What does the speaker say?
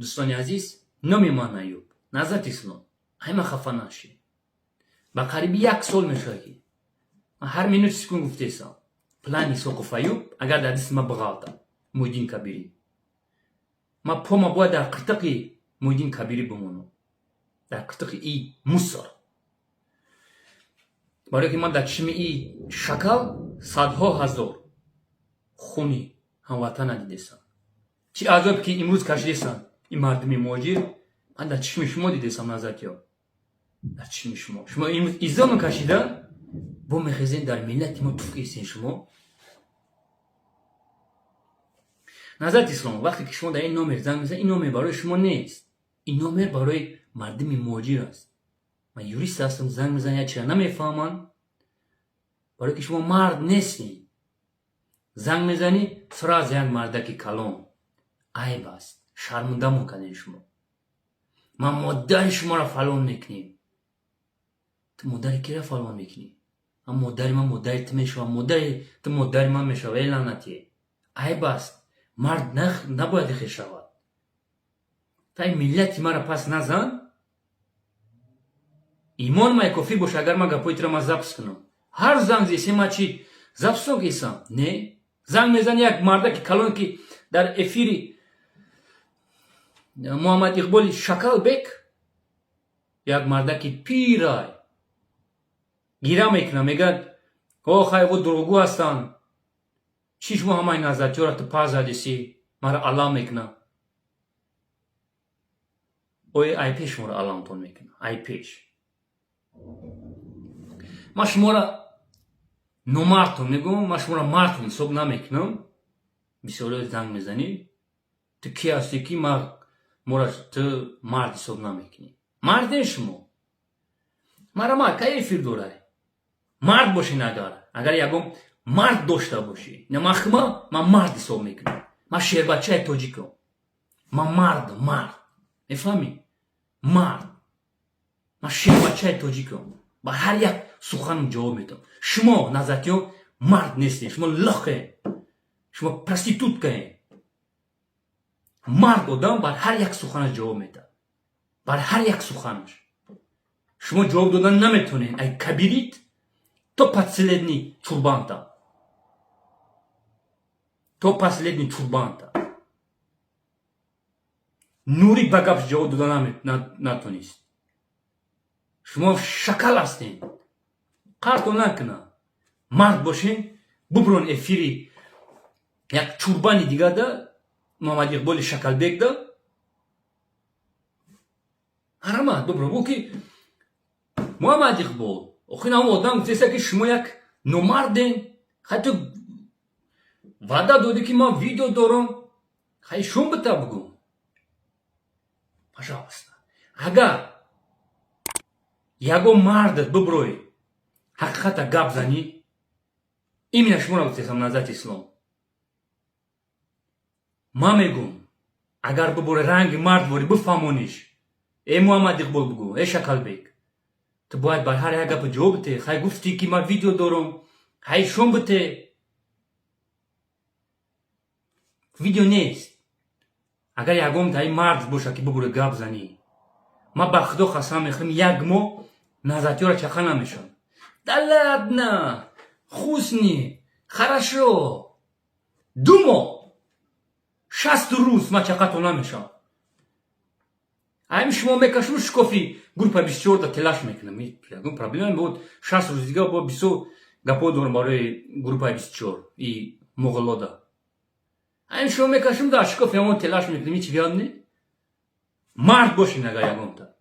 دوستان عزیز، نام من ایوب نظرت اسلام همه خفه نشی. با قریبی 1 سال میشه که من هر مینوت سکون گفته ایسم پلانی سوقف ایوب اگر در دست ما بغاوتا مویدین کبیری ما پا باید در قطقی مویدین کبیری بمونم، در قطقی ای مصر، برای که من در چشم ای شکل صدها هزار خونی هموطن دیدم. چی عذاب که امروز کشیدیسن این مردمی مهاجر، من در چشم شما دیدم نظرت یا در چشم شما امروز ایزان کشیدن با میخیزین در ملت ما تفکیسین شما. نظرت اسلام وقتی که شما در این نامر زنگ میزنید، این نامر برای شما نیست، این نامر برای مردمی مهاجر است. من یوریست هستم، زنگ میزنید چرا نمیفهمن؟ برای که شما مرد نیستین. زنگ میزنی سراز یک مردکی کلام عیب است، شرمنده میکنین شما. من مادر شما را فلان میکنیم. تو مادر کی را فلان میکنی؟ من مادرت میشوم، مادر من میشوم. ای لعنتی، عیب است، مرد نباید خیلی شود. تا این ملتی مرا پس نزن. ایمان ما کافی باشه اگر من گپایت را زبط کنم. هر زنگ زیسی ما چی زبط کنم؟ نه، زنگ میزنی یک مرده که کلان که در افیری محمد اقبال شکل بک، یک مرده که پیرای گیره میکنه، میگه خیلی و دروگو هستن، چیش ما همه نظر چرا تو پا زدیسی مرا علام میکنه. ای پیش مرا علام تون میکنه، ای پیش ما شما را نمارتون میگم، ما شما را مارتون حساب نمیکنم. بسیاری زنگ میزنی تو کی هستی که مرا تو مرد حساب نمیکنی؟ مرد شما مرا ما که افیر داره مرد باشی نداره. اگر یکم مرد داشته باشی نمخما من مرد حساب میکنم. من شیر بچه تاجیکم، من مرد میفهمی؟ مرد، من شیر بچه تاجیکم، با هر یک سخن جواب میدم. شما نظرتیو مرد نیستین، شما لخه، شما پرستیتوت که. مرد آدم بر هر یک سخنش جواب میده، بر هر یک سخنش. شما جواب دادن نمیتونین. ای کبیریت تو последний чурбанта, то последний чурбанта. نوری بگفش جواب دادن نتونیست. شما شکل هستین، قرطو نکنه. مرد باشین ببرون افیری یک چوربانی دیگه ده محمد اقبال شکل بگ ده حرمت ببرون بو که محمد اقبال اخینا هم آدم گفتیسته که شما یک نمردین، خیلی تو وعده دادی که ما ویدیو دارم، خیلی شون بتا بگو. پشاوسته اگر یگو مردت ببروی حقیقت گپ زنی، این شما را گفتیستم نظرت اسلام. ما میگم اگر ببروی رنگ مرد باری بفهمونیش، ای محمد اقبال بگو، ای شکل بگ، تو باید بر هر یک گپ جواب بده. خیلی گفتی که من ویدیو دارم، خیلی شون بده. ویدیو نیست. اگر یکم تایی مرد باشه که ببروی گپ زنی، ما به خدا قسم میخورم یک ماه نظرتی را چخه نمیشم. دلت خوسنی خرشو 2 ماه 60 روز ما چخه تو نمیشم. این شما میکشم شکافی گروپ 24 دا تلاش میکنم. یکم پرابلم بود 60 روز دیگه با 20 گپا دارم برای گروپ 24 ای مغلادا. این شما میکشم دا شکافی همون تلاش میکنم. هیچ بیاد نی مرد باشین اگر یکم تا